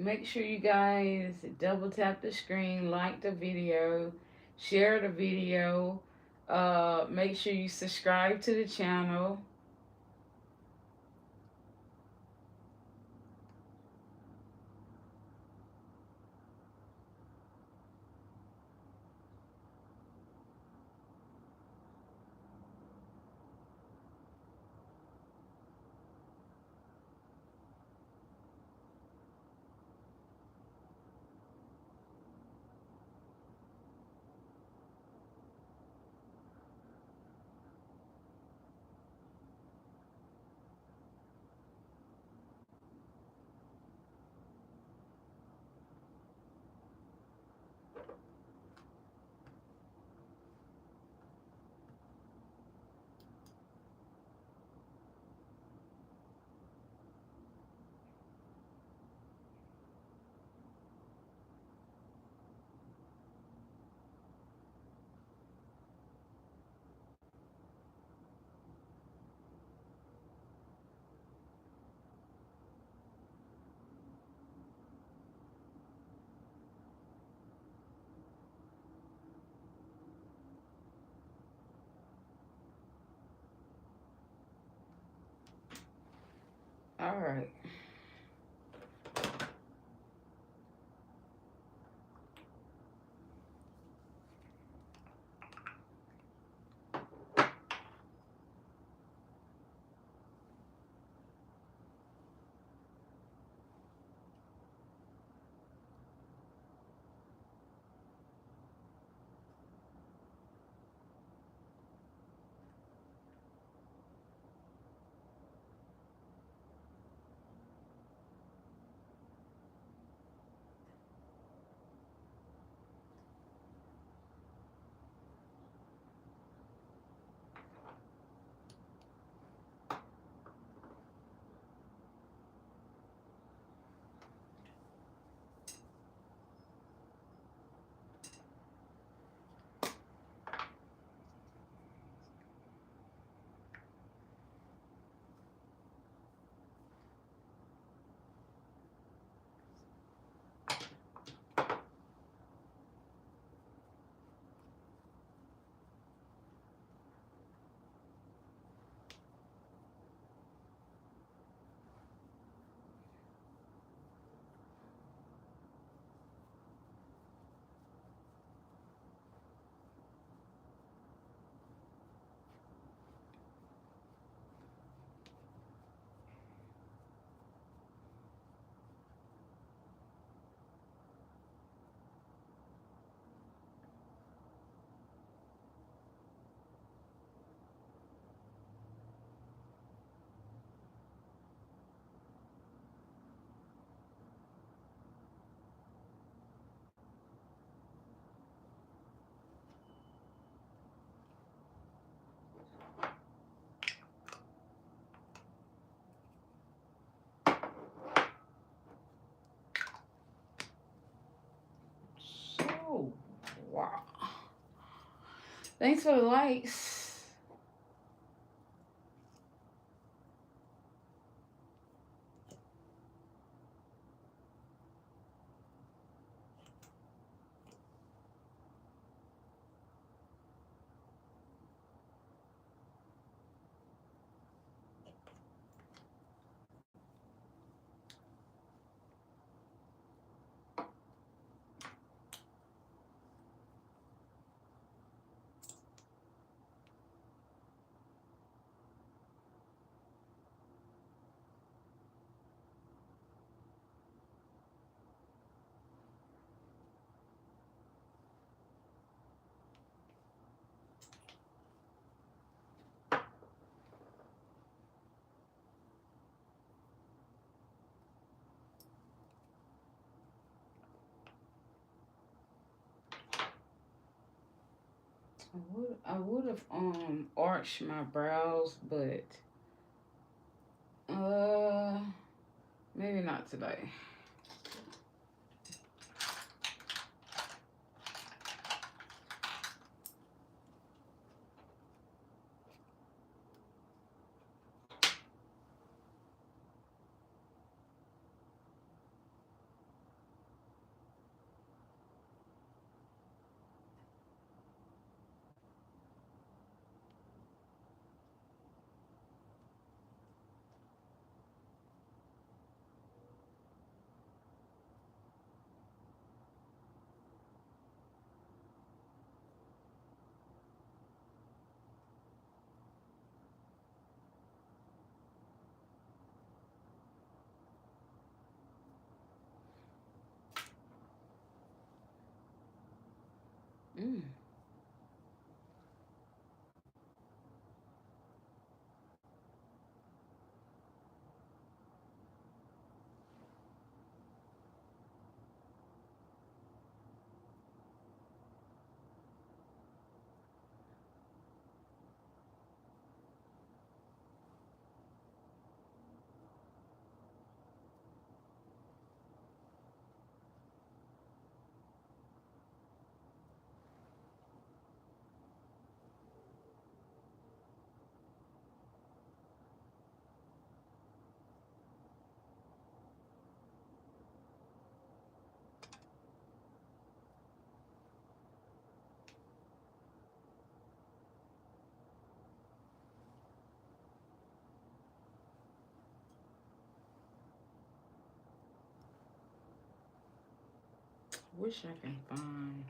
Make sure you guys double tap the screen, like the video, share the video. Make sure you subscribe to the channel. All right. So, wow. Thanks for the likes. I would have arched my brows, but uh maybe not today. Mm. Wish I can find.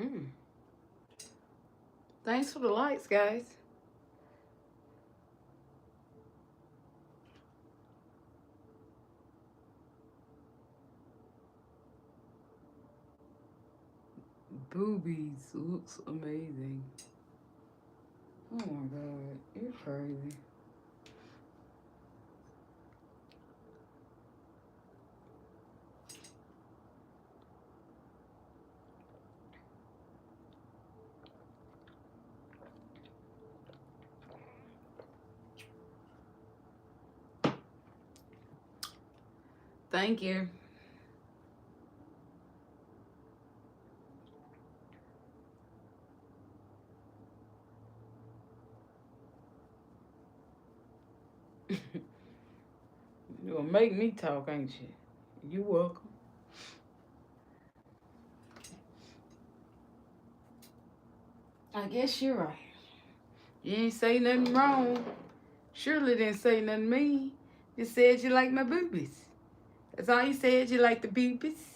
Mm. Thanks for the lights, guys. Boobies looks amazing. Oh my god, you're crazy. Thank you. You're gonna make me talk, ain't you? You welcome. I guess you're right. You ain't say nothing wrong. Shirley didn't say nothing mean. Just said you like my boobies. That's all you said. You like the boobies.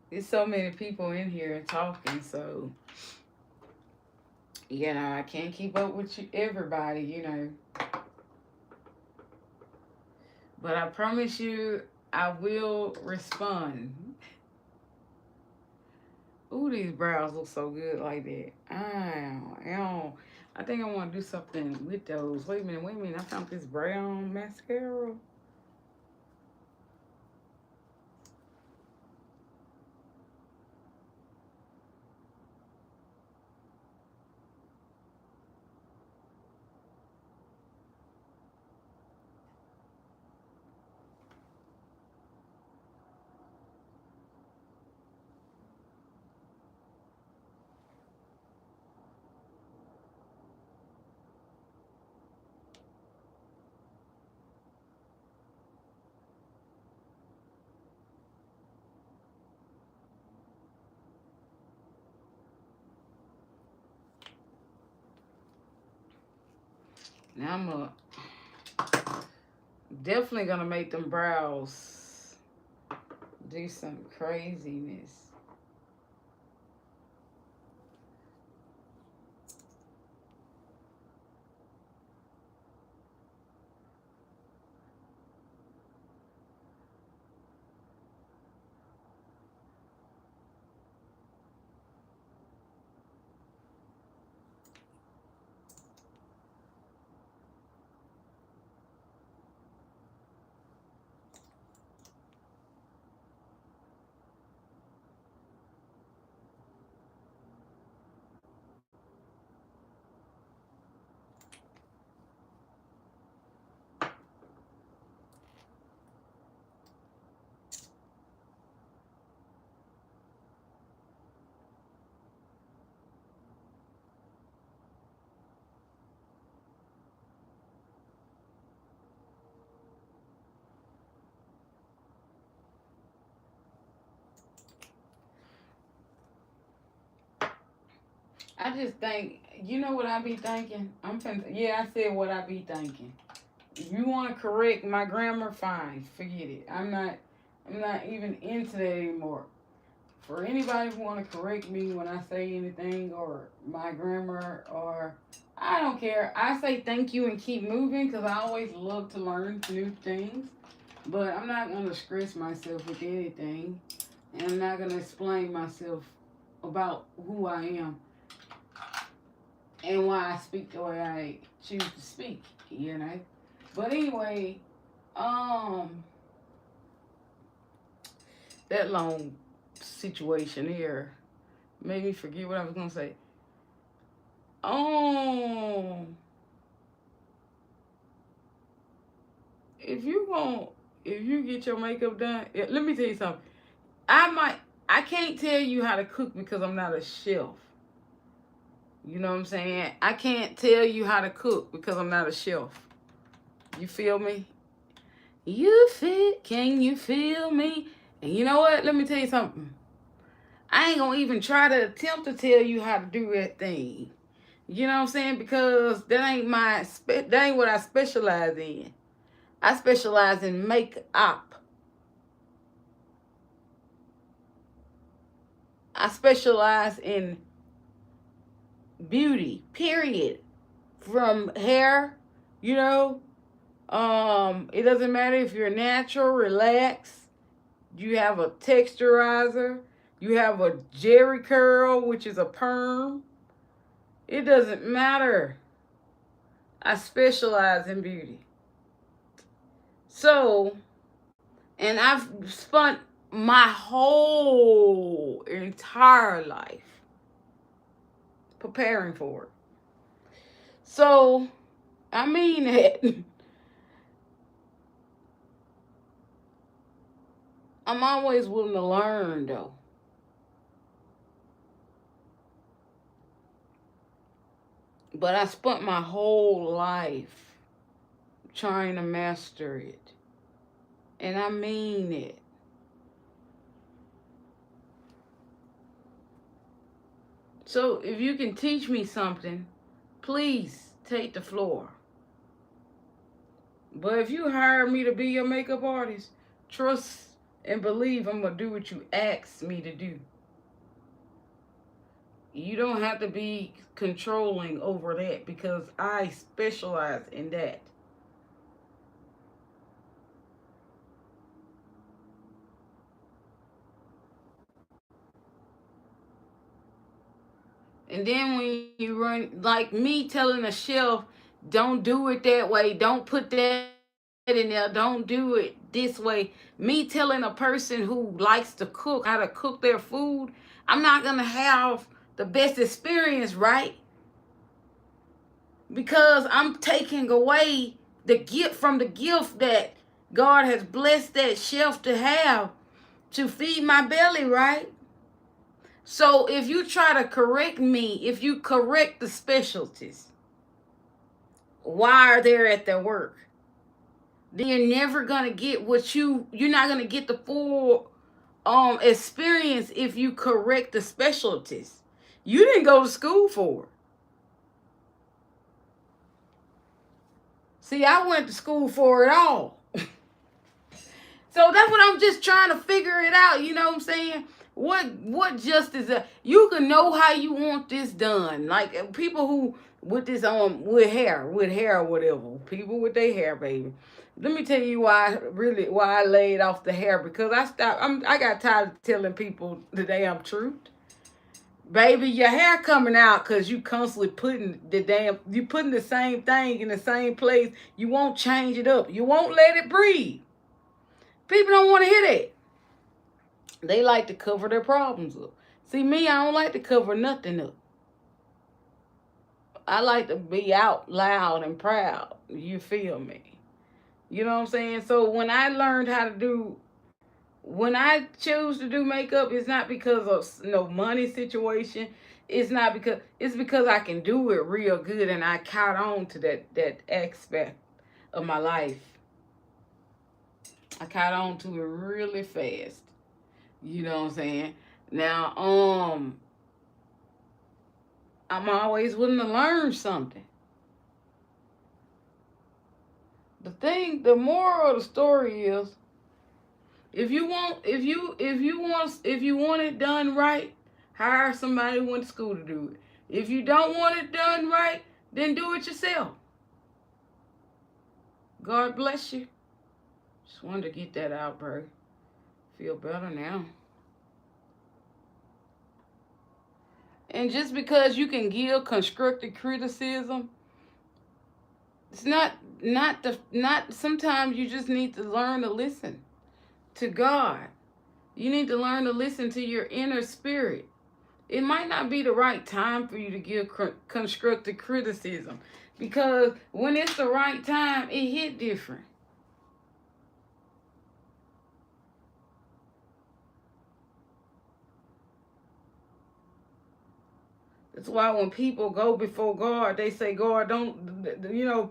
There's so many people in here talking, so I can't keep up with everybody. But I promise you, I will respond. Ooh, these brows look so good like that. I think I want to do something with those. Wait a minute, wait a minute. I found this brown mascara. Now definitely gonna make them brows do some craziness. I just think, you know what I be thinking? Yeah, I said what I be thinking. If you want to correct my grammar, fine, forget it. I'm not even into that anymore. For anybody who want to correct me when I say anything or my grammar or I don't care. I say thank you and keep moving because I always love to learn new things. But I'm not going to stress myself with anything. And I'm not going to explain myself about who I am and why I speak the way I choose to speak, you know. But anyway, um, that long situation here made me forget what I was gonna say. Um, if you want, if you get your makeup done, let me tell you something. I might, I can't tell you how to cook because I'm not a chef. You know what I'm saying? I can't tell you how to cook because I'm not a chef. You feel me? Can you feel me? And you know what? Let me tell you something. I ain't gonna even try to attempt to tell you how to do that thing. You know what I'm saying? Because that ain't what I specialize in. I specialize in makeup. I specialize in beauty, period. From hair, you know, it doesn't matter if you're natural, relaxed, you have a texturizer, you have a jerry curl, which is a perm. It doesn't matter. I specialize in beauty. So, and I've spent my whole entire life preparing for it. So, I mean it. I'm always willing to learn though. But I spent my whole life trying to master it. And I mean it. So if you can teach me something, please take the floor. But if you hire me to be your makeup artist, trust and believe I'm going to do what you ask me to do. You don't have to be controlling over that because I specialize in that. And then when you run, like me telling a chef, don't do it that way, don't put that in there, don't do it this way. Me telling a person who likes to cook how to cook their food, I'm not gonna have the best experience, right? Because I'm taking away the gift from the gift that God has blessed that chef to have to feed my belly, right? So if you try to correct me, if you correct the specialties while they're at their work, then you're never gonna get what you're not gonna get the full experience if you correct the specialties. You didn't go to school for it. See, I went to school for it all. So that's what I'm just trying to figure it out. You know what I'm saying? What justice? You can know how you want this done. Like people who with this with hair or whatever. People with their hair, baby. Let me tell you why I laid off the hair, because I got tired of telling people the damn truth. Baby, your hair coming out because you constantly you putting the same thing in the same place. You won't change it up. You won't let it breathe. People don't want to hear that. They like to cover their problems up. See, me, I don't like to cover nothing up. I like to be out loud and proud. You feel me? You know what I'm saying? So when I choose to do makeup, it's not because of no money situation. It's because I can do it real good, and I caught on to that aspect of my life. I caught on to it really fast. You know what I'm saying? Now, I'm always willing to learn something. The moral of the story is, if you want it done right, hire somebody who went to school to do it. If you don't want it done right, then do it yourself. God bless you. Just wanted to get that out, bro. Feel better now. And just because you can give constructive criticism, it's not sometimes you just need to learn to listen to God. You need to learn to listen to your inner spirit. It might not be the right time for you to give constructive criticism, because when it's the right time, it hit different. That's why when people go before God, they say, God,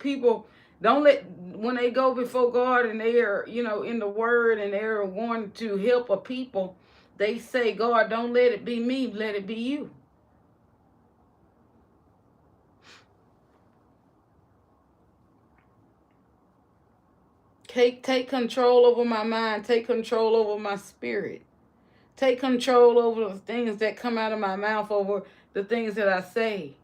people don't let, when they go before God and they are, in the word and they're wanting to help a people, they say, God, don't let it be me, let it be you. Take control over my mind, take control over my spirit. Take control over the things that come out of my mouth, over the things that I say.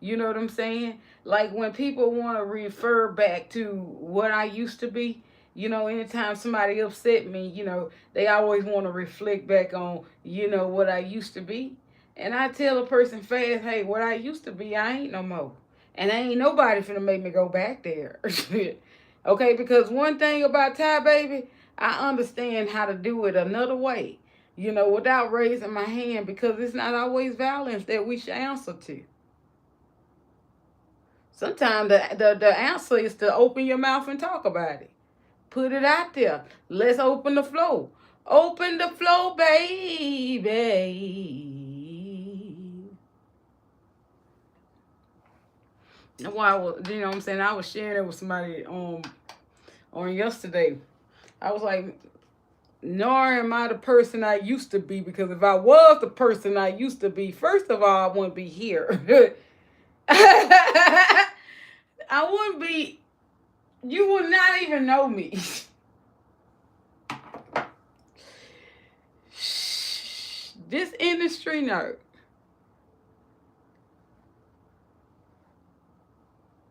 You know what I'm saying? Like when people want to refer back to what I used to be, anytime somebody upset me, they always want to reflect back on, what I used to be. And I tell a person fast, hey, what I used to be, I ain't no more. And ain't nobody finna make me go back there. Okay, because one thing about Ty Baby, I understand how to do it another way, without raising my hand, because it's not always violence that we should answer to. Sometimes the answer is to open your mouth and talk about it. Put it out there. Let's open the flow. Open the flow, baby. Why what I'm saying? I was sharing it with somebody on yesterday. I was like, nor am I the person I used to be, because if I was the person I used to be, first of all, I wouldn't be here. I wouldn't be, you would not even know me. This industry, no.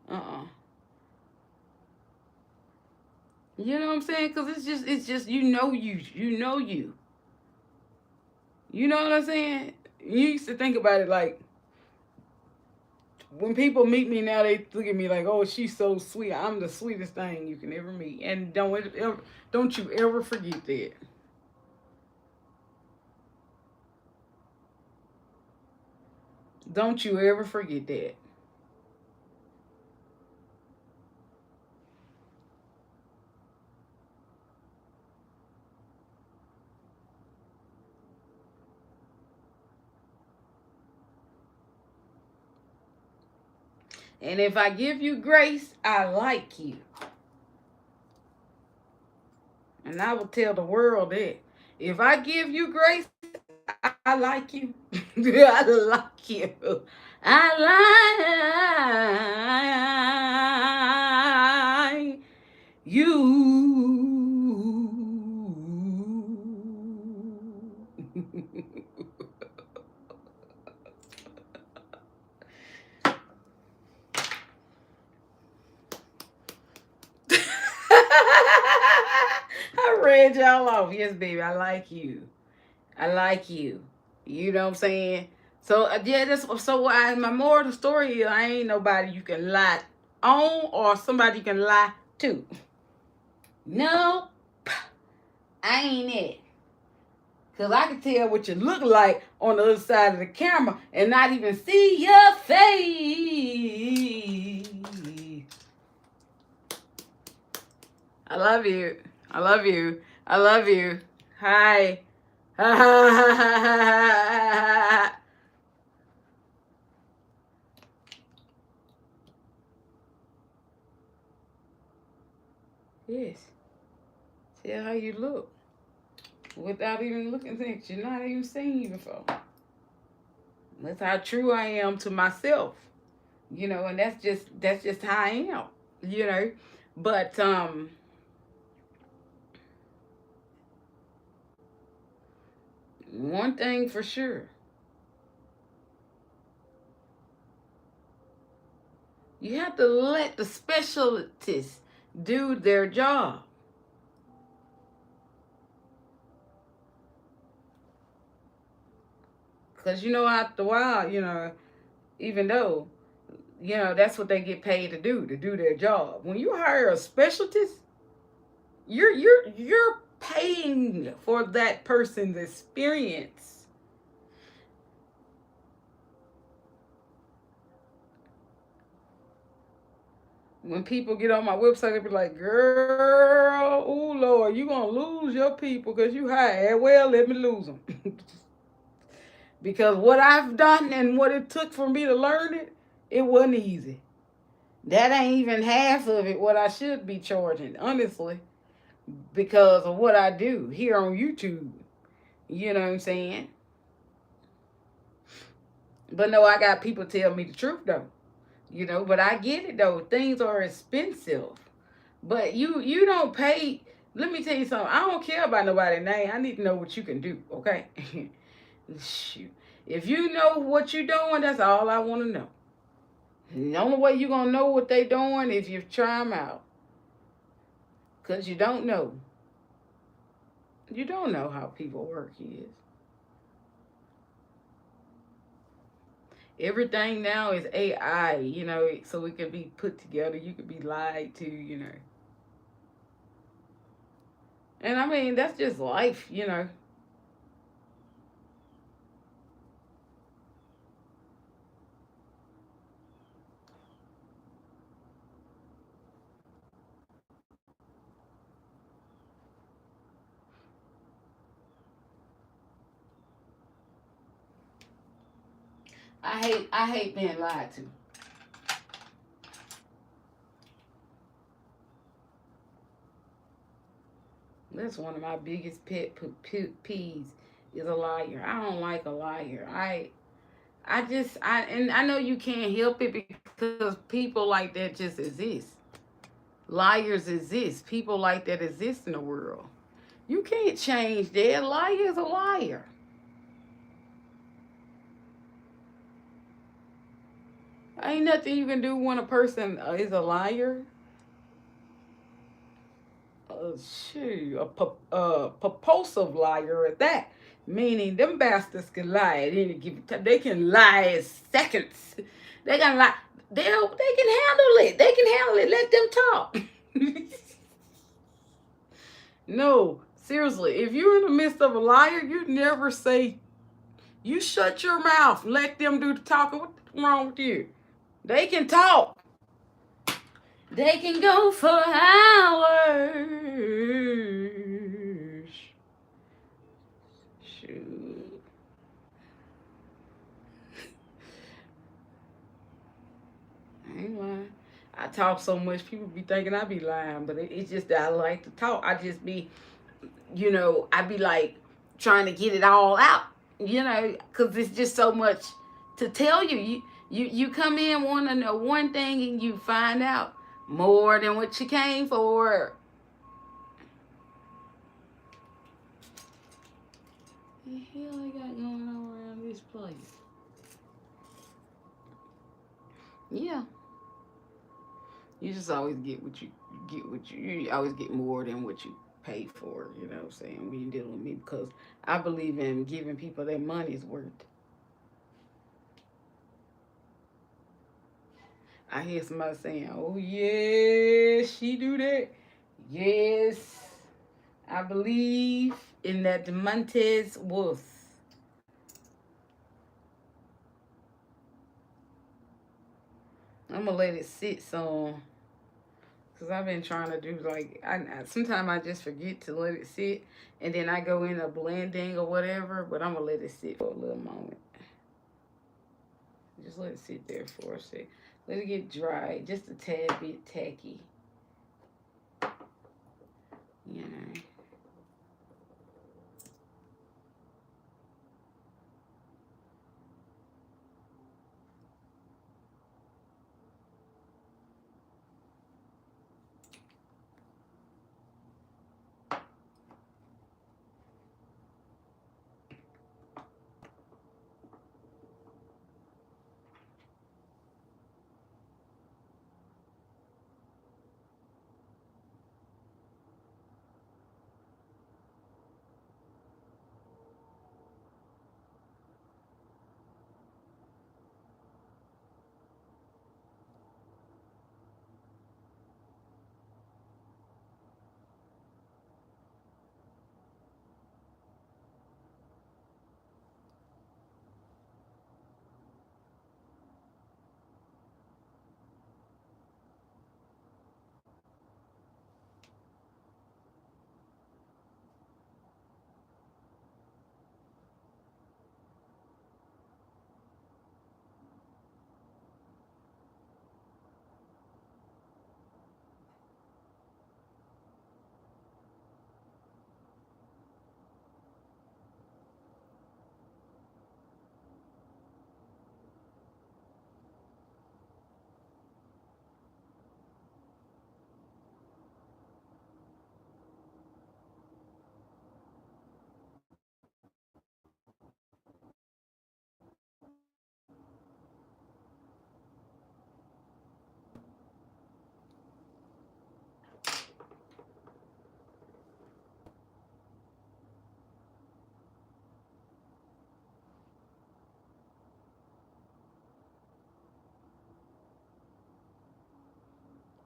Uh-uh. You know what I'm saying? Because it's just, you know you. You know you. You know what I'm saying? You used to think about it like, When people meet me now, they look at me like, "Oh, she's so sweet. I'm the sweetest thing you can ever meet." And don't you ever forget that. Don't you ever forget that. And if I give you grace, I like you. And I will tell the world that. If I give you grace, I like you. I like you. I like you. I read y'all off. Yes, baby, I like you. I like you. You know what I'm saying? So yeah, that's so. My moral of the story is I ain't nobody you can lie on or somebody you can lie to. No, I ain't it. Cause I can tell what you look like on the other side of the camera and not even see your face. I love you. I love you. I love you. Hi. Ha ha ha ha ha ha. Yes. Tell how you look without even looking at you. Not even seen you before. That's how true I am to myself. And that's just how I am. You know, but one thing for sure, you have to let the specialists do their job. Because after a while, even though that's what they get paid to do their job. When you hire a specialist, you're paying for that person's experience. When people get on my website, they be like, "Girl, oh Lord, you gonna lose your people because you hired." Well, let me lose them. Because what I've done and what it took for me to learn it, it wasn't easy. That ain't even half of it what I should be charging, honestly, because of what I do here on YouTube. You know what I'm saying? But no, I got people tell me the truth though. But I get it though. Things are expensive. But you don't pay. Let me tell you something. I don't care about nobody's name. I need to know what you can do, okay? Shoot. If you know what you're doing, that's all I want to know. The only way you're going to know what they doing is if you try them out. Because you don't know. You don't know how people work is. Everything now is AI, so it can be put together. You could be lied to. And I mean, that's just life. I hate being lied to. That's one of my biggest peeves is a liar. I don't like a liar. And I know you can't help it because people like that just exist. Liars exist. People like that exist in the world. You can't change that. A liar is a liar. Ain't nothing you can do when a person is a liar. Shoot, a propulsive liar at that. Meaning them bastards can lie at any given time. They can lie in seconds. They got a lot. They can handle it. They can handle it. Let them talk. No, seriously. If you're in the midst of a liar, you never say. You shut your mouth. Let them do the talking. What's wrong with you? They can talk. They can go for hours. Shoot. I ain't lying. I talk so much, people be thinking I be lying, but it's just that I like to talk. I just be, I be like trying to get it all out, because it's just so much to tell you. You come in wanting to know one thing and you find out more than what you came for. What the hell I got going on around this place? Yeah. You just always you always get more than what you pay for, you know what I'm saying, when you deal with me, because I believe in giving people their money's worth. I hear somebody saying, "Oh yeah, she do that." Yes, I believe in that Demontes worth. I'm gonna let it sit some. Cause I've been trying to do like sometimes I just forget to let it sit, and then I go in a blending or whatever. But I'm gonna let it sit for a little moment. Just let it sit there for a sec. Let it get dry, just a tad bit tacky. You know.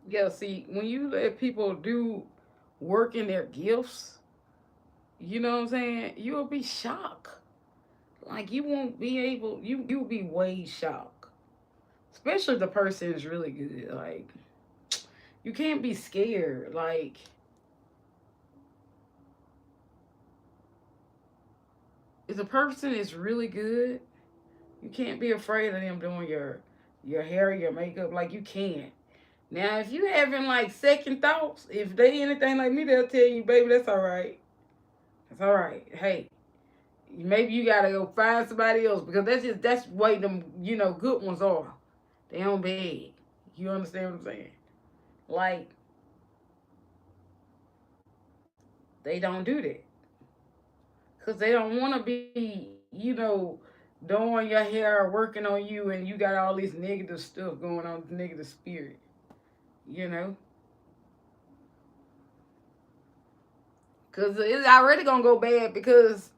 Yeah. See, when you let people do work in their gifts, you know what I'm saying, you'll be shocked. Like you won't be able. You'll be way shocked. Especially if the person is really good. Like you can't be scared. Like if the person is really good, you can't be afraid of them doing your hair, your makeup. Like you can't. Now, if you having like second thoughts, if they anything like me, they'll tell you, baby, that's all right. That's all right. Hey, maybe you gotta go find somebody else because that's the way them good ones are. They on bed. You understand what I'm saying? Like they don't do that because they don't want to be doing your hair, working on you, and you got all this negative stuff going on, negative spirit. You know, because it's already gonna go bad because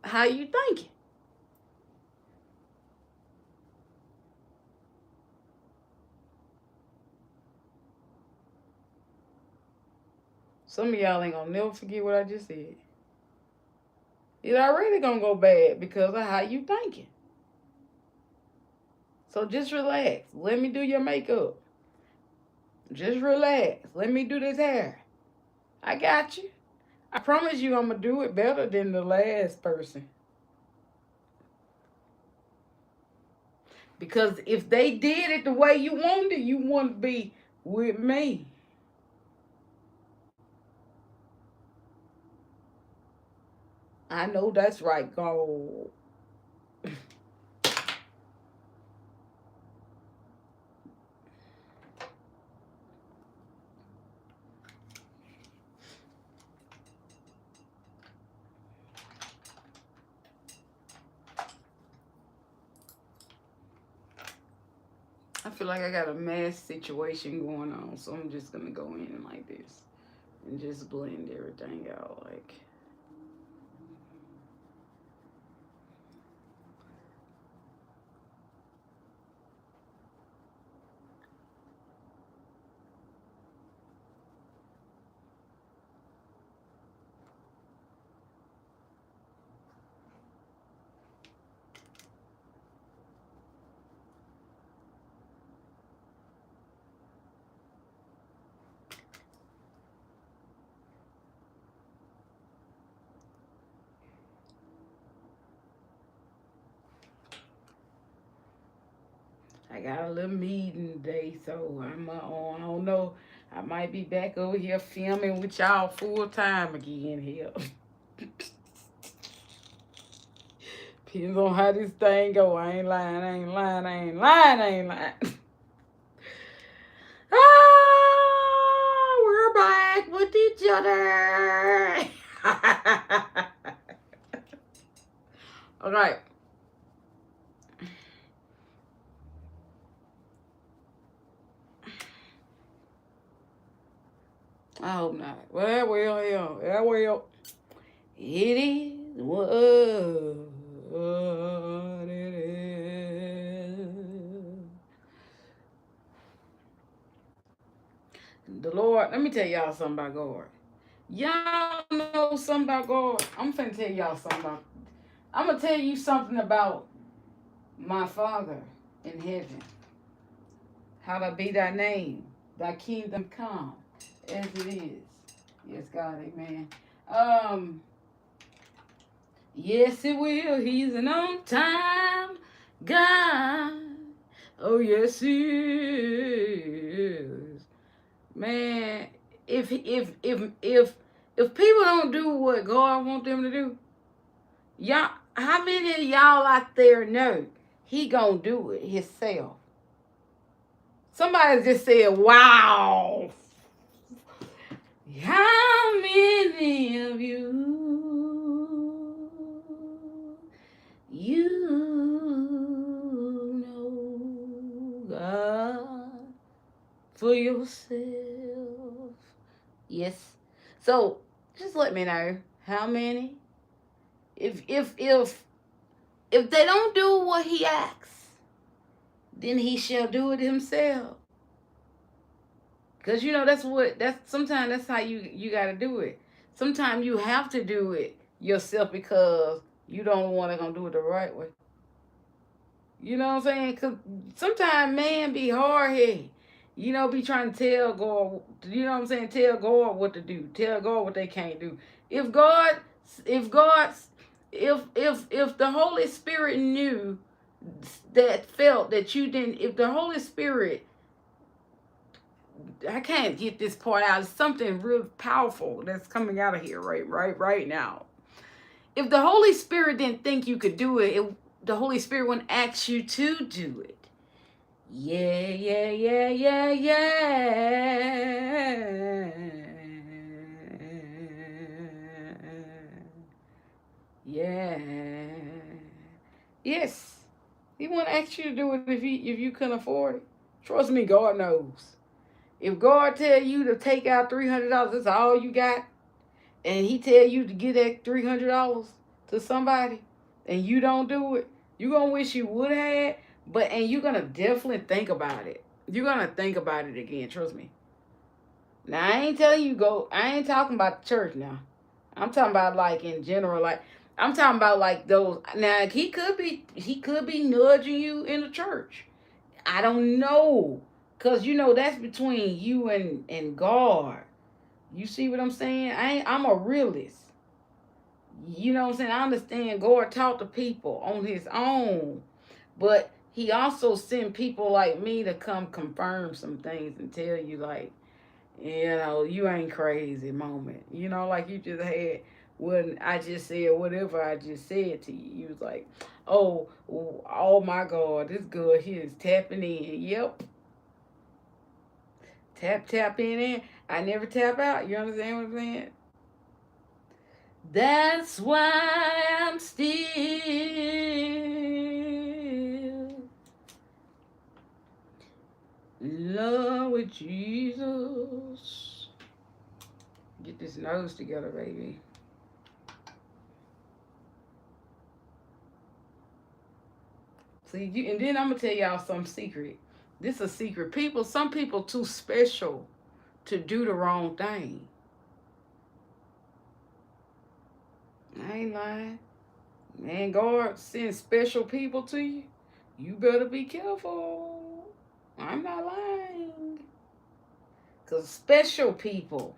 how you thinking. Some of y'all ain't gonna never forget what I just said. It's already gonna go bad because of how you thinking. So just relax. Let me do your makeup. Just relax. Let me do this hair. I got you. I promise you I'm gonna do it better than the last person. Because if they did it the way you want to be with me. I know that's right, God. I feel like I got a mass situation going on, so I'm just gonna go in like this and just blend everything out. Like, I got a little meeting today, so I'm on. I don't know. I might be back over here filming with y'all full time again here. Depends on how this thing go. I ain't lying. I ain't lying. I ain't lying. I ain't lying. Ah, we're back with each other. All right. I hope not. Well, yeah, well. It is what it is. The Lord, let me tell y'all something about God. Y'all know something about God. I'm finna tell y'all something about. I'm gonna tell you something about my Father in heaven. How to be thy name, thy kingdom come, as it is. Yes, God, amen. Um, yes, it will. He's an on time God. Oh, yes, he is. Man, if people don't do what God want them to do, y'all, how many of y'all out there know he gonna do it himself? Somebody just said, "Wow." How many of you know God for yourself? Yes. So just let me know how many. If they don't do what he asks, then he shall do it himself. Cause that's sometimes that's how you gotta do it. Sometimes you have to do it yourself because you don't want to gonna do it the right way. You know what I'm saying? Cause sometimes man be hard headed. Be trying to tell God. You know what I'm saying? Tell God what to do. Tell God what they can't do. If God, if God, if the Holy Spirit knew that felt that you didn't. If the Holy Spirit, I can't get this part out. It's something real powerful that's coming out of here right now. If the Holy Spirit didn't think you could do it, the Holy Spirit wouldn't ask you to do it. Yeah, yeah, yeah, yeah, yeah. Yeah. Yes. He won't ask you to do it if you couldn't afford it. Trust me, God knows. If God tell you to take out $300, that's all you got, and he tell you to get that $300 to somebody, and you don't do it, you gonna wish you would have. And you're gonna definitely think about it. You're gonna think about it again. Trust me. Now I ain't telling you go. I ain't talking about the church now. I'm talking about like in general. Like I'm talking about like those. Now he could be nudging you in the church. I don't know, cause that's between you and God. You see what I'm saying? I'm a realist. You know what I'm saying? I understand God taught the people on his own, but he also sent people like me to come confirm some things and tell you like, you ain't crazy moment. Like you just had when I just said whatever I just said to you. You was like, oh my God, this girl here is tapping in. Yep. Tap in. I never tap out. You understand what I'm saying? That's why I'm still in love with Jesus. Get this nose together, baby. See, and then I'm gonna tell y'all some secret. This is a secret. Some people too special to do the wrong thing. I ain't lying. Man, God sends special people to you. You better be careful. I'm not lying. Because special people,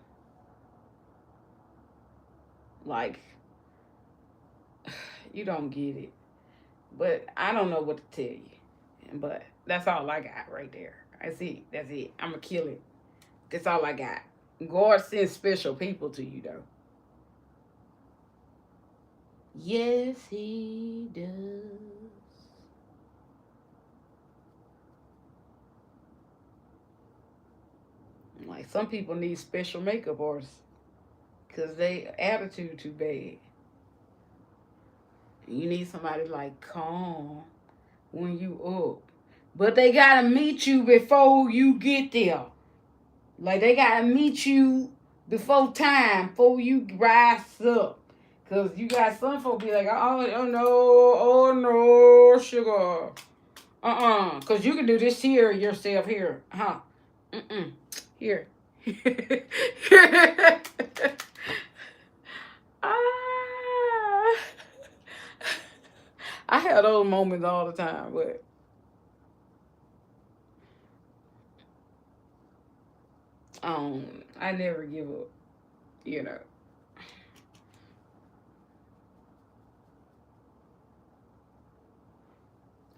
like, you don't get it. But I don't know what to tell you. But that's all I got right there. That's it. That's it. I'm going to kill it. That's all I got. God sends special people to you, though. Yes, he does. Like, some people need special makeup artists because they attitude too bad. You need somebody like calm when you up. But they gotta meet you before you get there. Like they gotta meet you before time, before you rise up. Cause you got some folks be like, oh no, oh no, sugar. Cause you can do this here yourself here. Huh. Here. ah. I have those moments all the time, but I never give up. You know,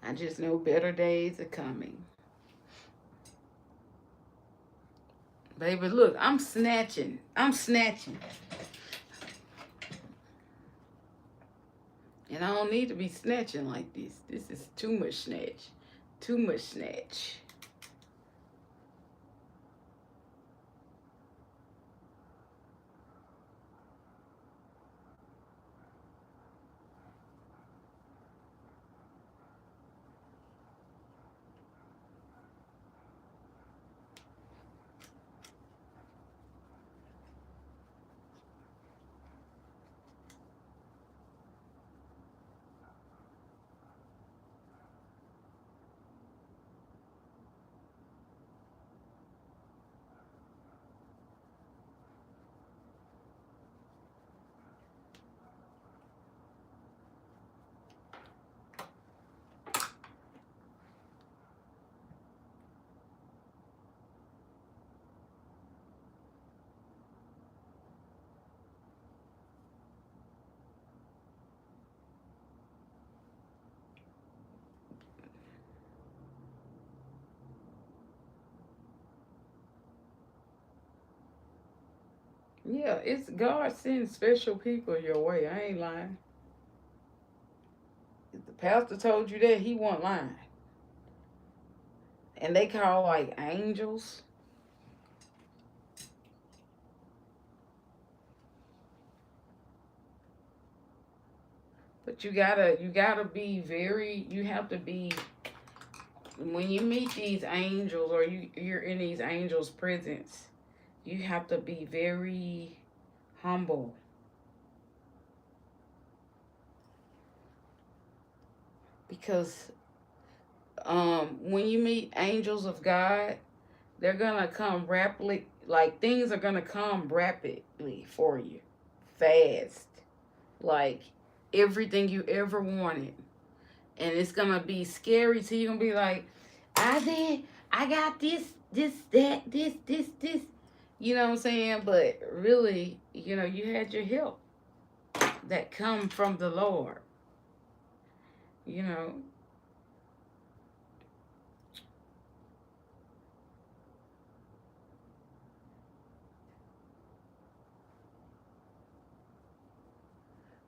I just know better days are coming. Baby, look, I'm snatching. I'm snatching. And I don't need to be snatching like this. This is too much snatch. Too much snatch. Yeah, it's God sends special people your way. I ain't lying. If the pastor told you that, he wasn't lying. And they call like angels. But you gotta be very you have to be when you meet these angels or you're in these angels' presence, you have to be very humble because when you meet angels of God, they're gonna come like things are gonna come rapidly for you, fast, like everything you ever wanted, and it's gonna be scary. So you're gonna be like, I got this. You know what I'm saying? But really, you had your help that come from the Lord. You know,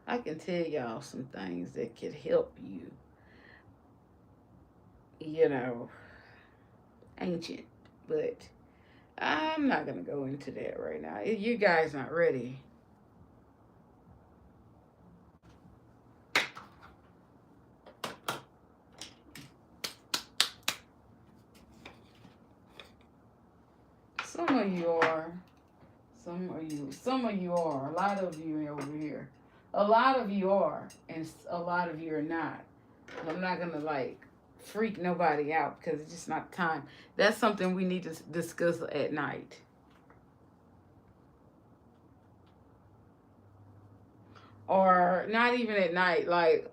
I can tell y'all some things that could help you. You know, ancient, but I'm not gonna go into that right now. You guys not ready. Some of you are. Some of you are. A lot of you over here. A lot of you are, and a lot of you are not. I'm not gonna like freak nobody out because it's just not time. That's something we need to discuss at night, or not even at night. Like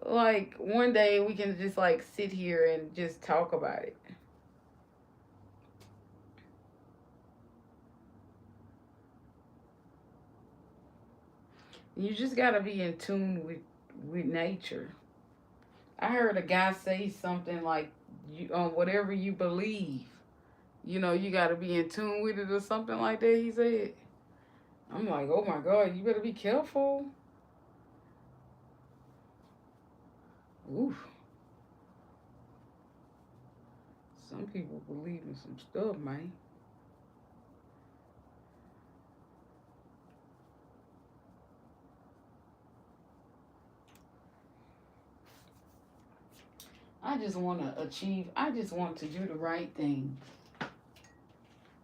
like one day we can just like sit here and just talk about it. You just gotta be in tune with nature. I heard a guy say something like, "You on whatever you believe, you gotta be in tune with it or something like that." He said. I'm like, oh my God, you better be careful. Oof, some people believe in some stuff, man. I just want to achieve. I just want to do the right thing.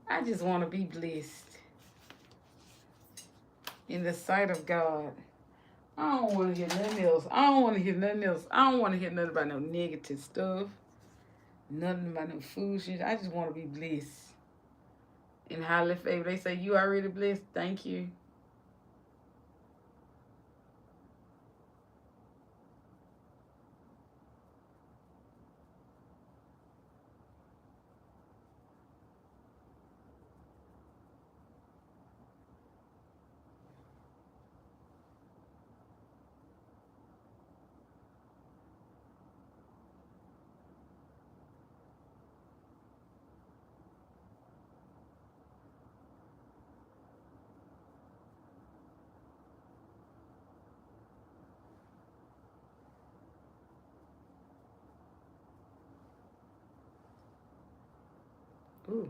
I just want to be blessed in the sight of God. I don't want to hear nothing else. I don't want to hear nothing else. I don't want to hear nothing about no negative stuff. Nothing about no foolishness. I just want to be blessed. And highly favored. They say you already blessed. Thank you. Ooh.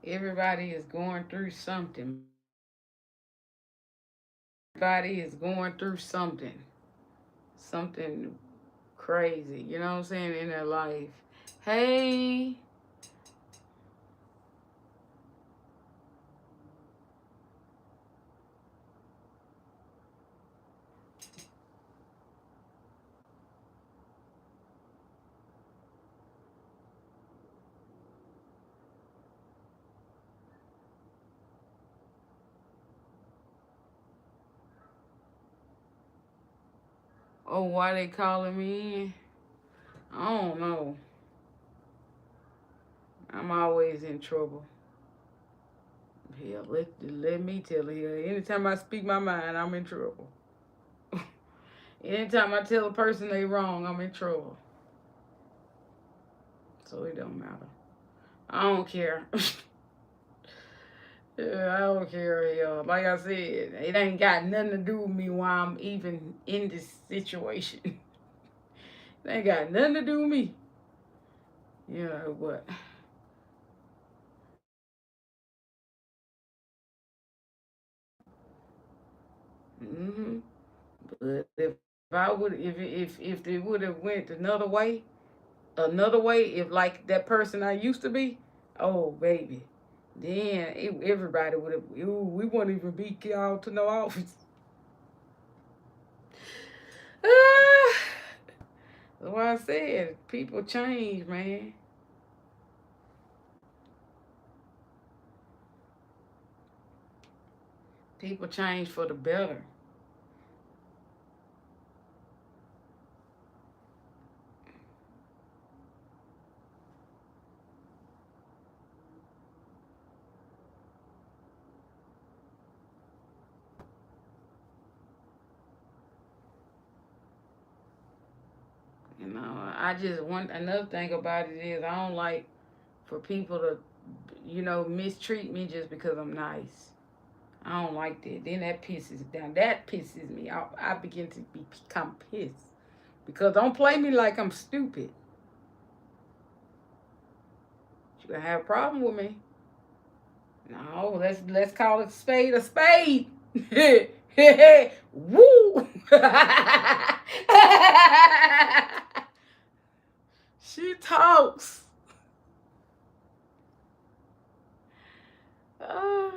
Everybody is going through something. Everybody is going through something. Something crazy. You know what I'm saying? In their life. Hey. Oh, why they calling me in? I don't know. I'm always in trouble. Hell, let me tell you. Anytime I speak my mind, I'm in trouble. Anytime I tell a person they wrong, I'm in trouble. So it don't matter. I don't care. Yeah, I don't care. Like I said, it ain't got nothing to do with me while I'm even in this situation. It ain't got nothing to do with me. You know what? Mm-hmm. But if they would have went another way, if like that person I used to be, oh baby, then everybody would have. We wouldn't even be called to no office. That's why I said people change, man. People change for the better. You know, I just want another thing about it is I don't like for people to, mistreat me just because I'm nice. I don't like that. Then that pisses down. That pisses me off. I begin to become pissed because don't play me like I'm stupid. You gonna have a problem with me? No, let's call it spade a spade. Woo! She talks. Ah,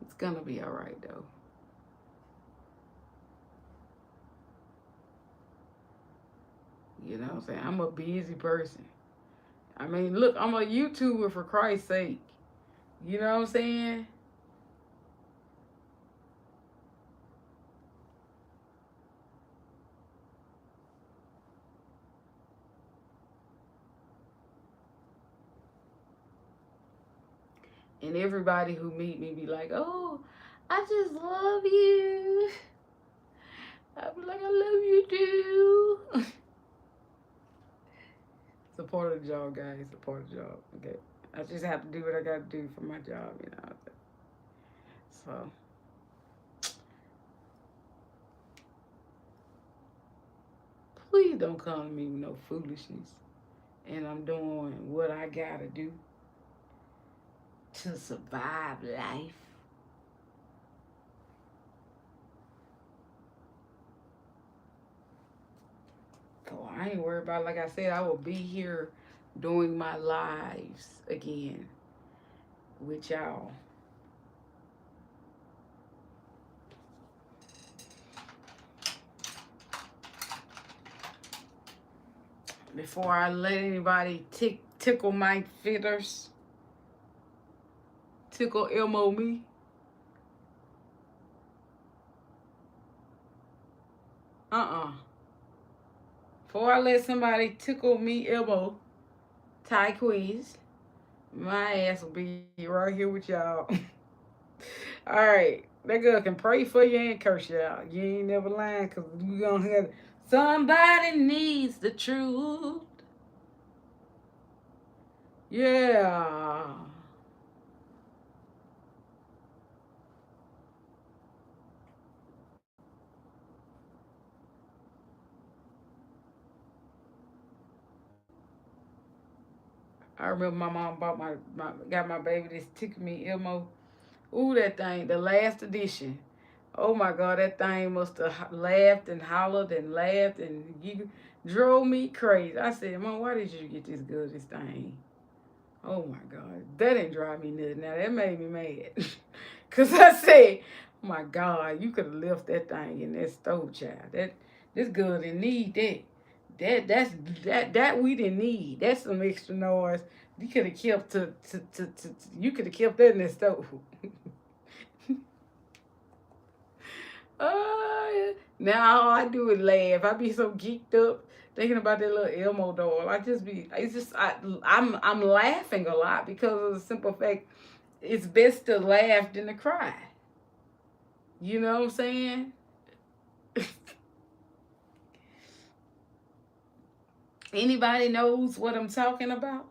it's gonna be all right though. You know what I'm saying? I'm a busy person. I mean, look, I'm a YouTuber for Christ's sake. You know what I'm saying? And everybody who meet me be like, "Oh, I just love you." I be like, "I love you too." It's a part of the job, guys. It's a part of the job. Okay, I just have to do what I got to do for my job. So please don't come to me with no foolishness. And I'm doing what I gotta do to survive life. So I ain't worried about. Like I said, I will be here doing my lives again with y'all. Before I let anybody tickle my feathers, tickle mo me. Uh. Before I let somebody tickle me elbow, Ty quiz, my ass will be right here with y'all. All right, that girl can pray for you and curse you out. You ain't never lying because we gonna have somebody needs the truth. Yeah. I remember my mom bought got my baby this tickle me Elmo. Ooh, that thing, the last edition. Oh my God, that thing must have laughed and hollered and laughed and you drove me crazy. I said, Mom, why did you get this good, this thing? Oh my God, that didn't drive me nuts. Now that made me mad. Cause I said, oh my God, you could have left that thing in that stove, child. This girl didn't need that. That we didn't need. That's some extra noise. You could have kept you could have kept that in the stove. Now all I do is laugh. I be so geeked up thinking about that little Elmo doll. I'm laughing a lot because of the simple fact it's best to laugh than to cry. You know what I'm saying? Anybody knows what I'm talking about?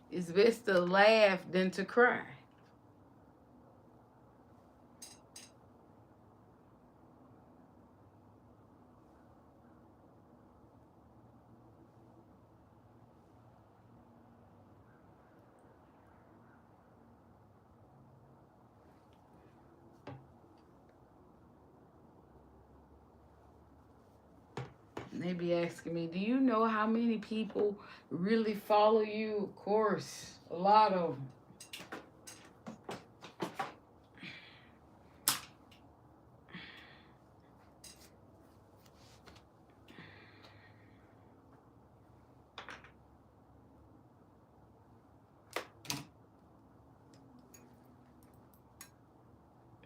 It's best to laugh than to cry. They be asking me, do you know how many people really follow you? Of course, a lot of them.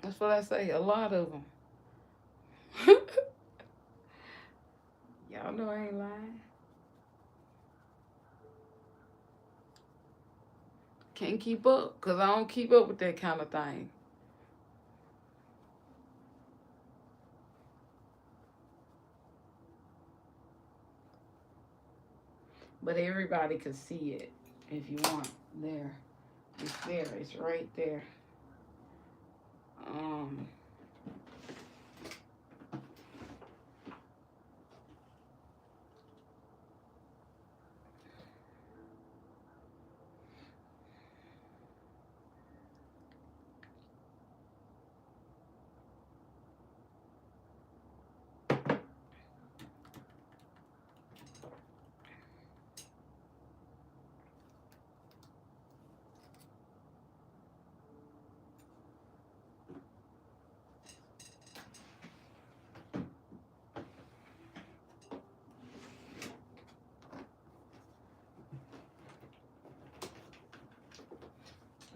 That's what I say, a lot of them. Y'all know I ain't lying. Can't keep up because I don't keep up with that kind of thing. But everybody could see it if you want. There. It's there. It's right there. Um,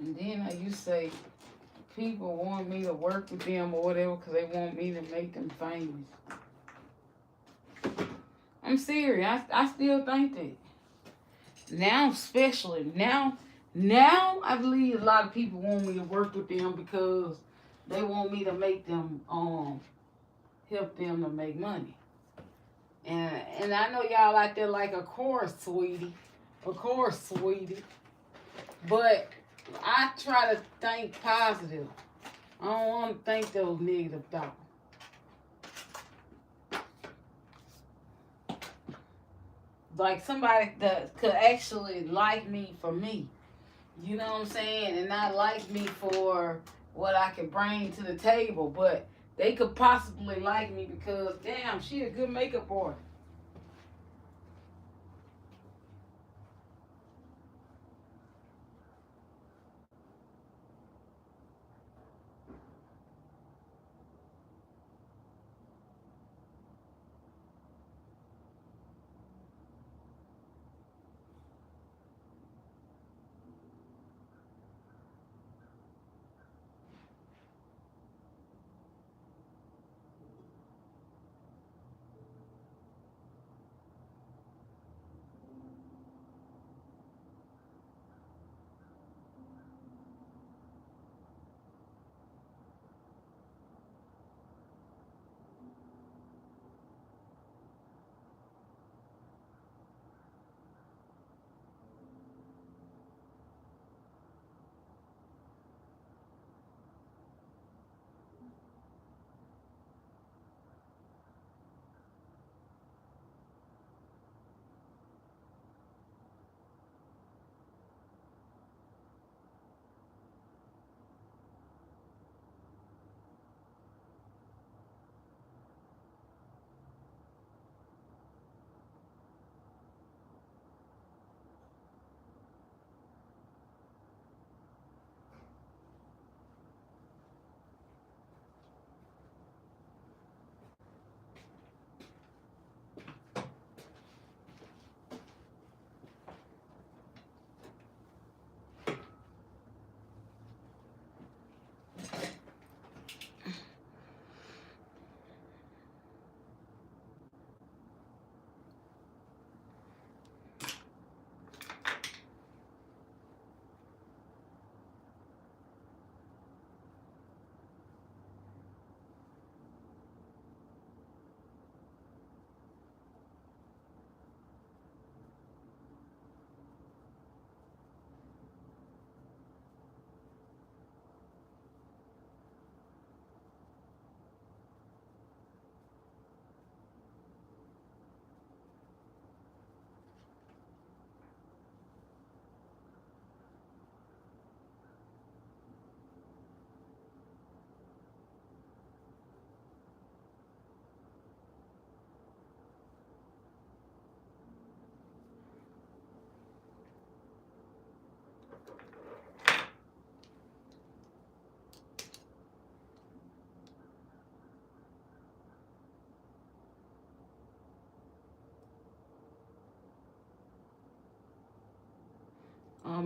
and then I used to say people want me to work with them or whatever because they want me to make them famous. I'm serious. I still think that. Now, especially now I believe a lot of people want me to work with them because they want me to make them help them to make money. And I know y'all out there like, of course, sweetie, of course, sweetie. But I try to think positive. I don't want to think those negative thoughts. Like somebody that could actually like me for me. You know what I'm saying? And not like me for what I can bring to the table. But they could possibly like me because, damn, she a good makeup artist.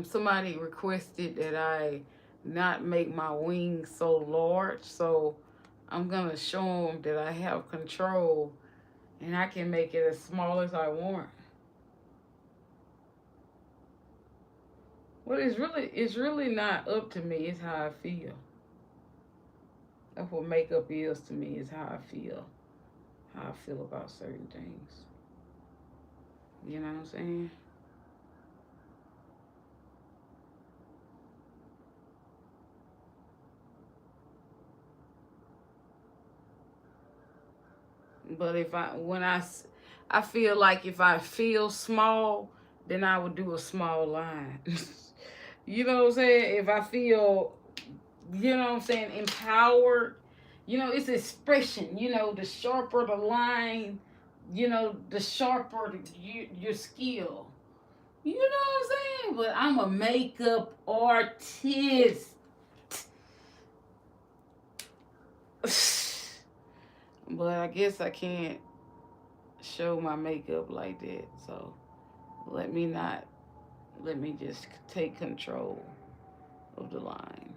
Somebody requested that I not make my wings so large, so I'm gonna show them that I have control and I can make it as small as I want. Well, it's really not up to me. It's how I feel. That's what makeup is to me. Is how I feel. How I feel about certain things. You know what I'm saying? But if I when I feel like if I feel small, then I would do a small line. You know what I'm saying? If I feel, you know what I'm saying, empowered, it's expression. The sharper the line, the sharper your skill. You know what I'm saying? But I'm a makeup artist. But I guess I can't show my makeup like that. So let me not, let me just take control of the line.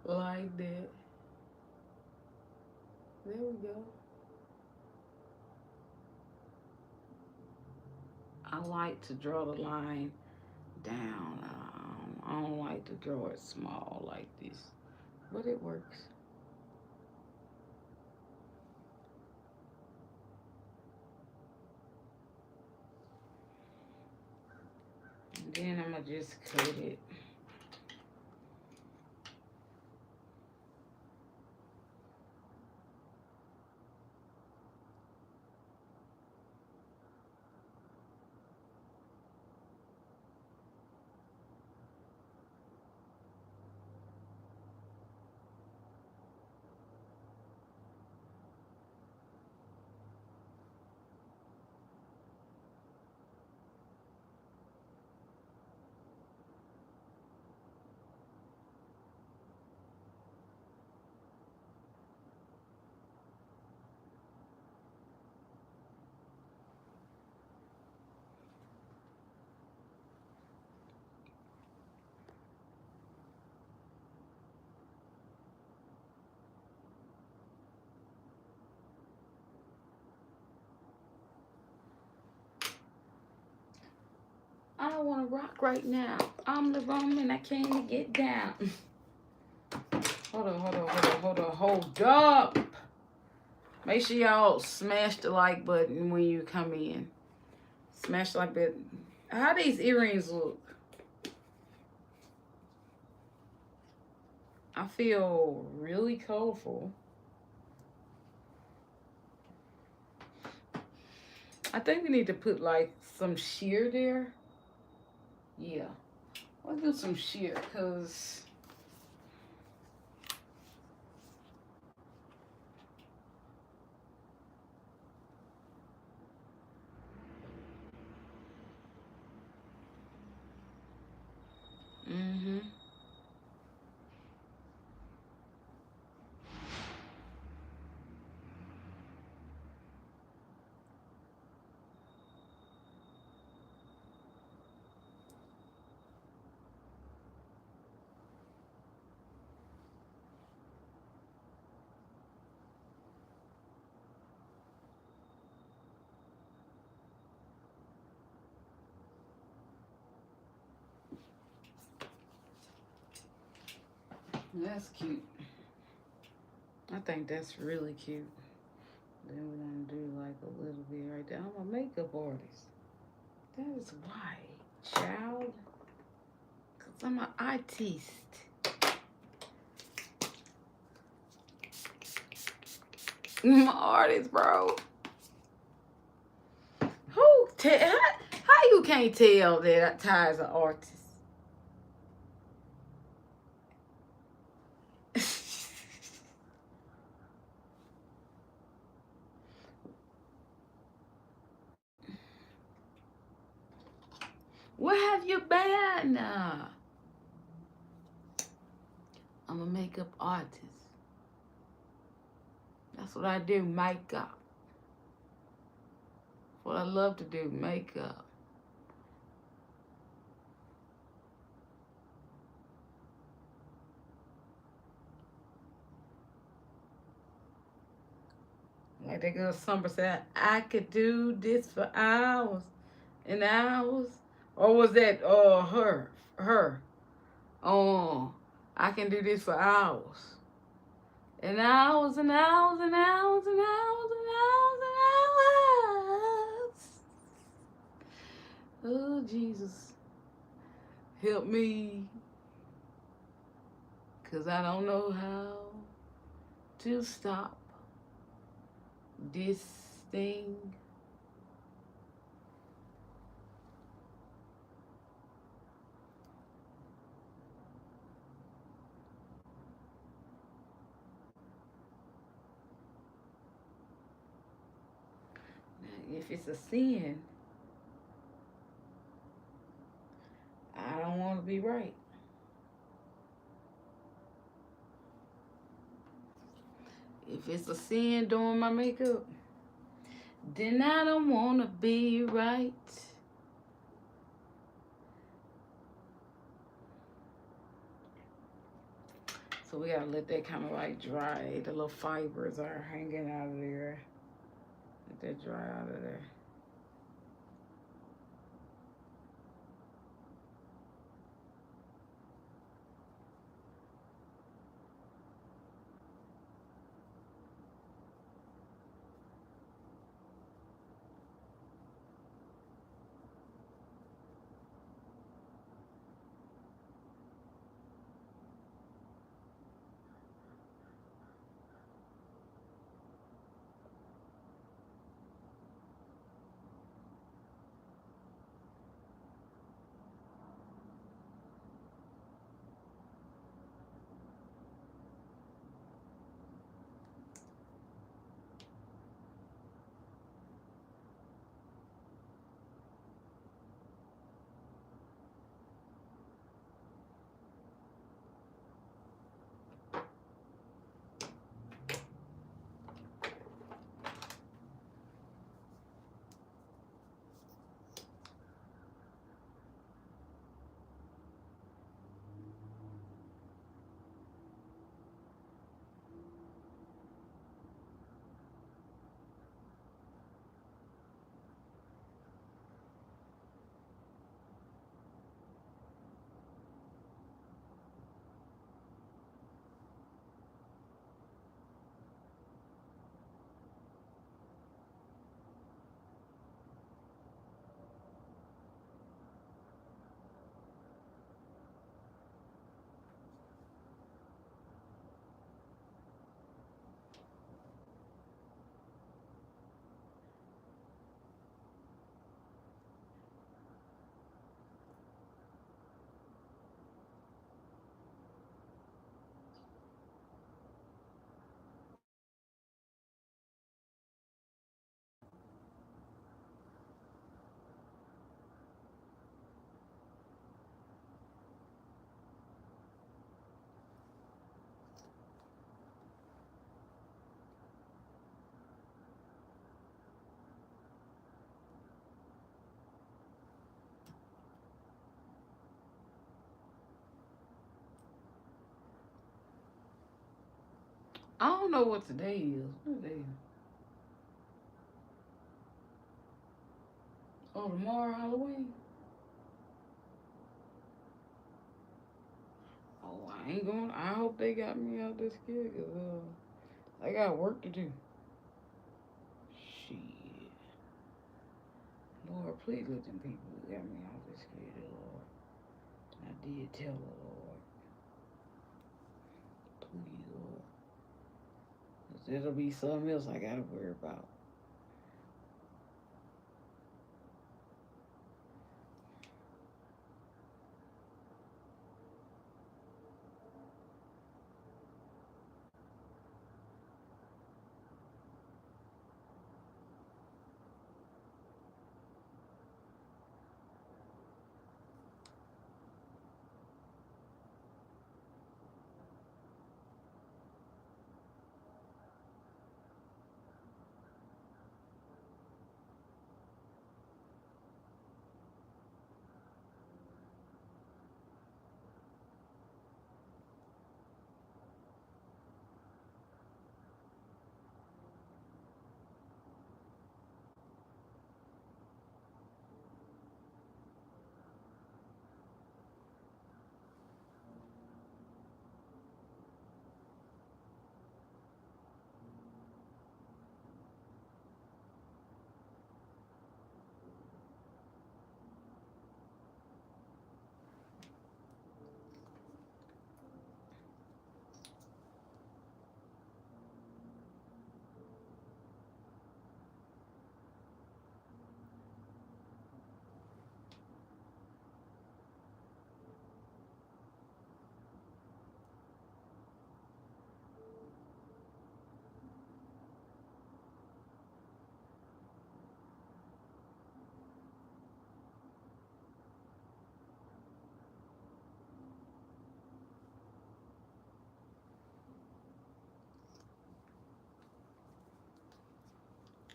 Like that. There we go. I like to draw the line down. I don't like to draw it small like this, but it works. And then I'm gonna just cut it. I don't want to rock right now. I'm the Roman. I can't get down. Hold up. Make sure y'all smash the like button when you come in. Smash the like button. How these earrings look? I feel really colorful. I think we need to put like some sheer there. Yeah. Let's do some sheer because mm-hmm. That's cute. I think that's really cute. Then we're gonna do like a little bit right there. I'm a makeup artist. That is why, child. Cause I'm an artist. I'm an artist, bro. How you can't tell that Ty's an artist? Where have you been? I'm a makeup artist. That's what I do, makeup. What I love to do, makeup. Like that girl Summer said, I could do this for hours and hours. Or was that her? Her. Oh, I can do this for hours. And hours and hours and hours and hours and hours and hours. Oh, Jesus. Help me. Because I don't know how to stop this thing. If it's a sin, I don't want to be right. If it's a sin doing my makeup, then I don't want to be right. So we gotta let that kind of like dry. The little fibers are hanging out of there. Let that dry out of there. I don't know what today is. What day? Oh, tomorrow Halloween. Oh, I ain't going. I hope they got me out this kid, cause I got work to do. Shit, Lord, please let them people who got me out this kid, Lord. I did tell the Lord, please, Lord, 'cause it'll be something else I gotta worry about.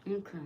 Okay.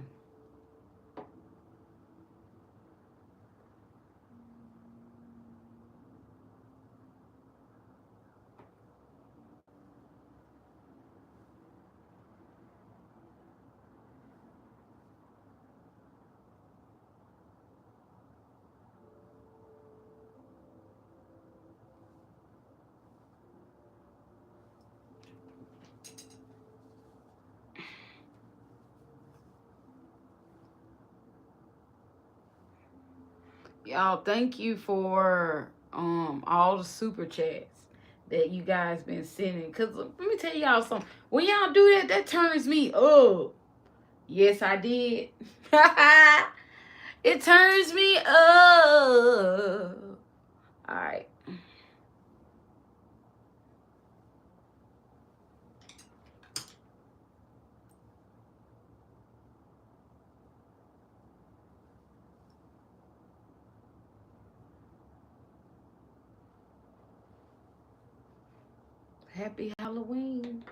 Y'all, thank you for all the super chats that you guys been sending. Cause let me tell y'all something. When y'all do that, that turns me up. Yes, I did. It turns me up. All right. Happy Halloween.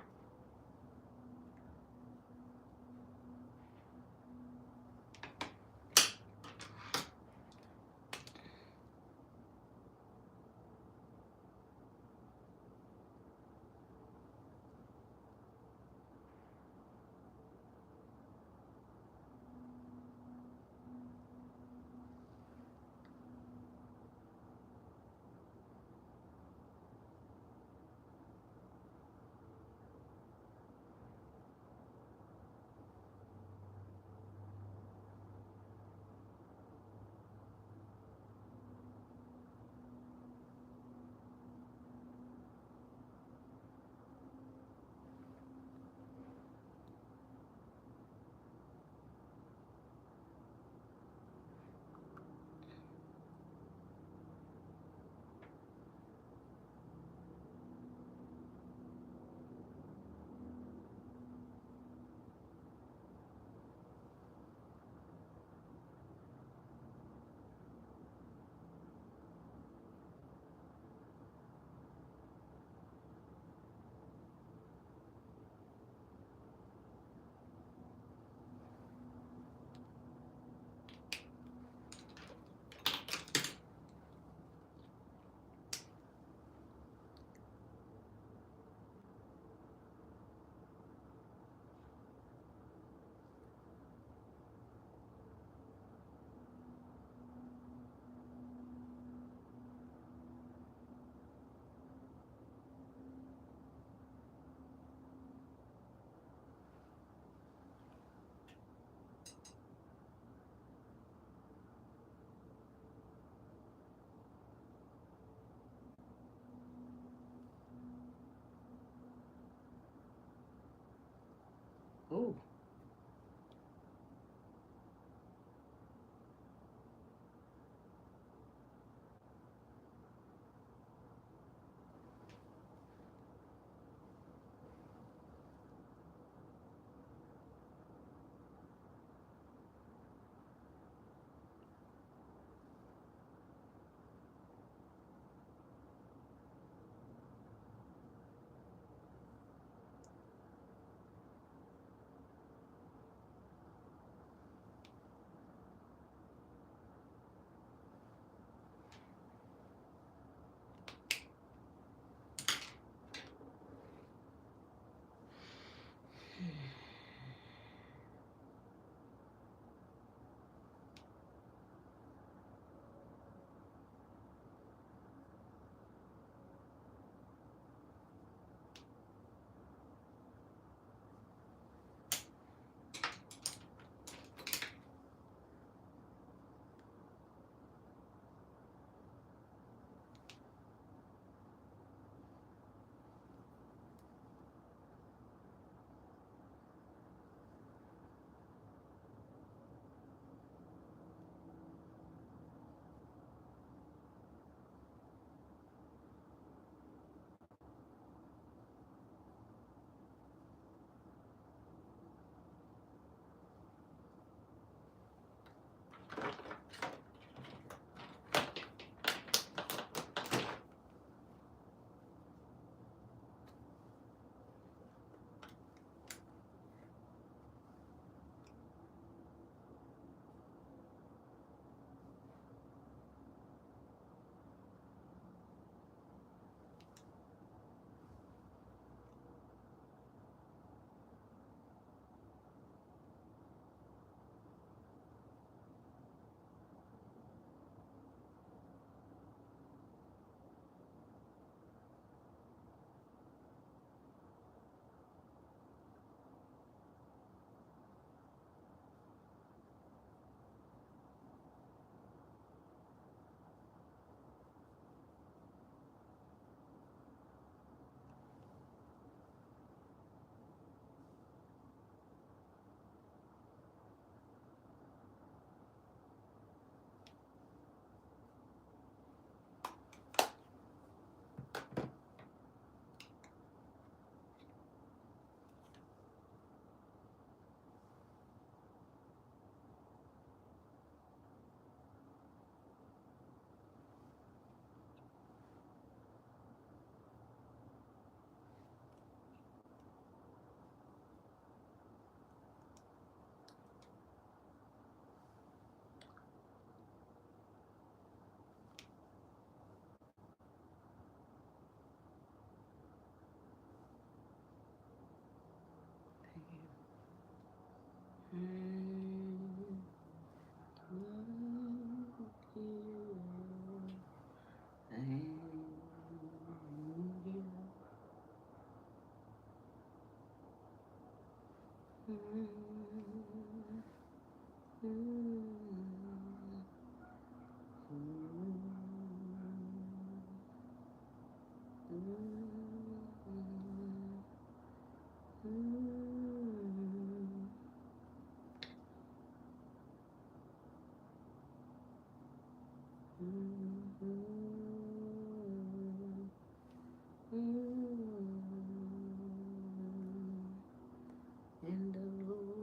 And the Lord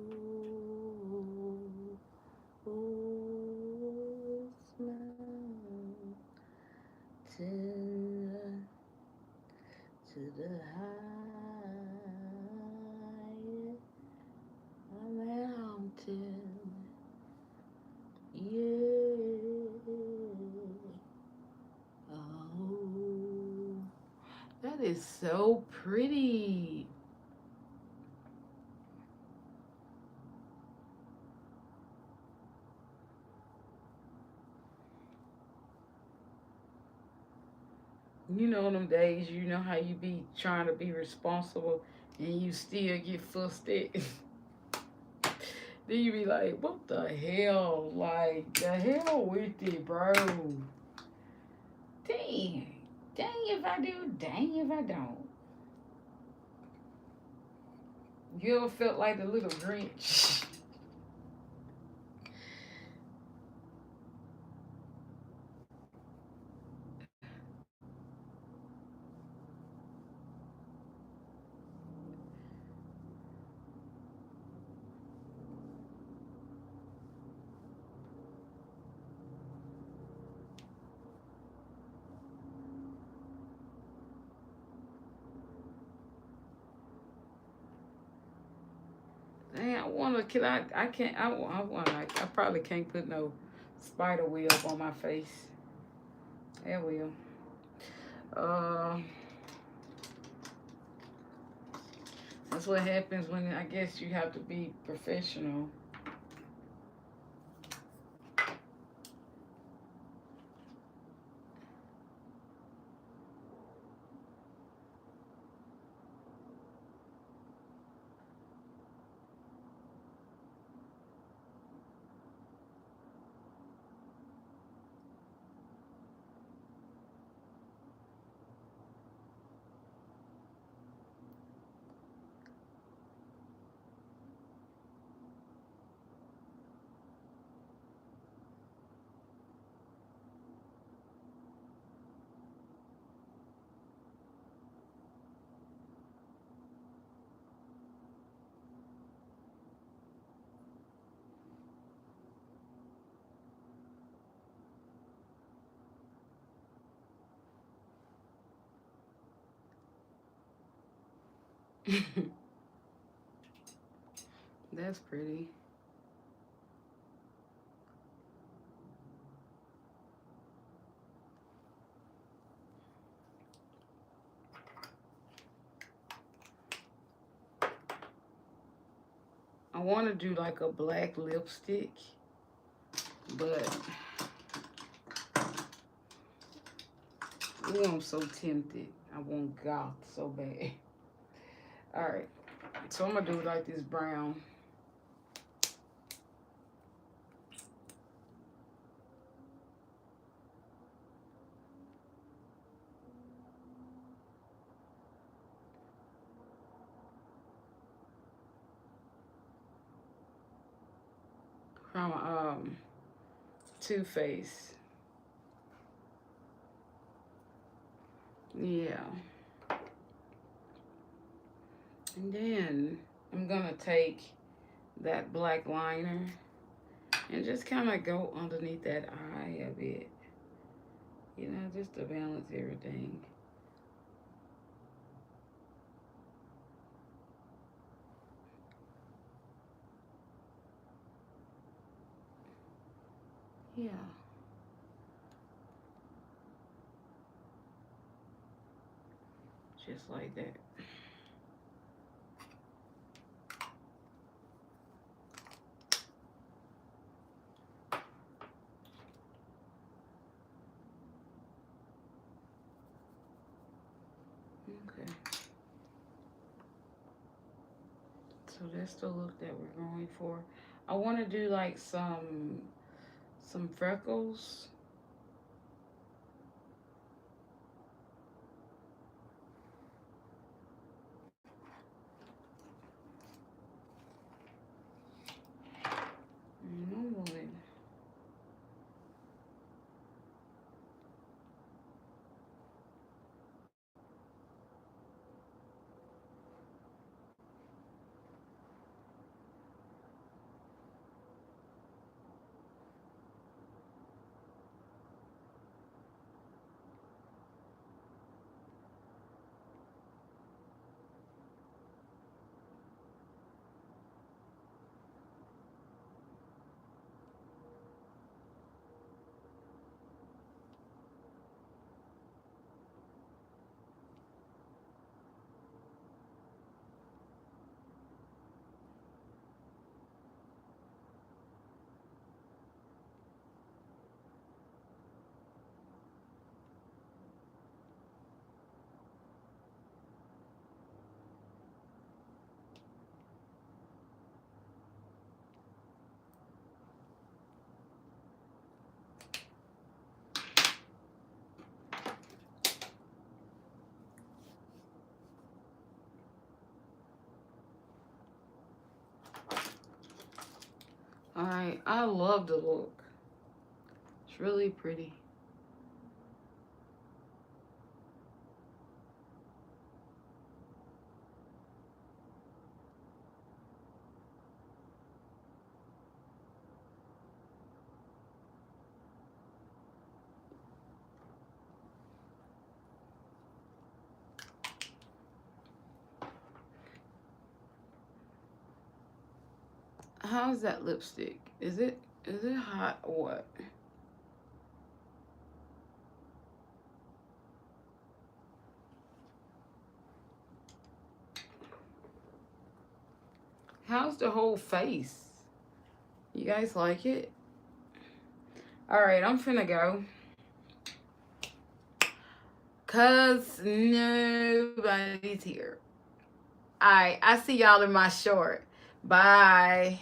smile to the high mountain. Yeah. Oh, that is so pretty. You know them days, you know how you be trying to be responsible and you still get frustrated. Then you be like, what the hell? Like, the hell with it, bro. Dang. Dang if I do, dang if I don't. You ever felt like the little Grinch? Dang, I wanna, can I can't, I wanna, I probably can't put no spider web on my face. That will. Uh, that's what happens when I guess you have to be professional. That's pretty. I want to do like a black lipstick, but ooh, I'm so tempted. I want goth so bad. All right, so I'm gonna do like this brown. From Too Faced. Yeah. And then I'm gonna take that black liner and just kind of go underneath that eye a bit. You know, just to balance everything. Yeah, just like that. Okay. So that's the look that we're going for. I want to do like some freckles. Alright, I love the look. It's really pretty. How's that lipstick? Is it hot or what? How's the whole face? You guys like it? Alright, I'm finna go. Cause nobody's here. Alright, I see y'all in my short. Bye.